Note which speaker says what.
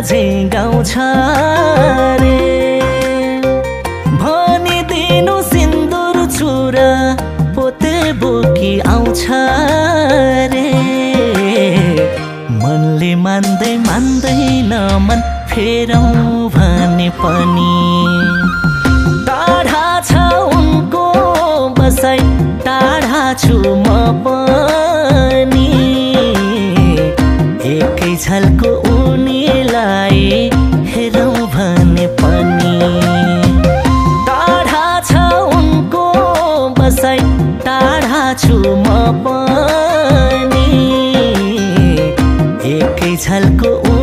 Speaker 1: झैं गाउँछ रे भनिदिनु सिन्दुर छुरा पोते बोकी आउँछ रे मनले मान्दैन मन फेरौँ भने पनि टाढा छ उनको बसाइ टाढा छु म पनि एकै झल्को उनीलाई हेरौँ भने पनि टाढा छ उनको बसाइ टाढा छु म पनि एकै झल्को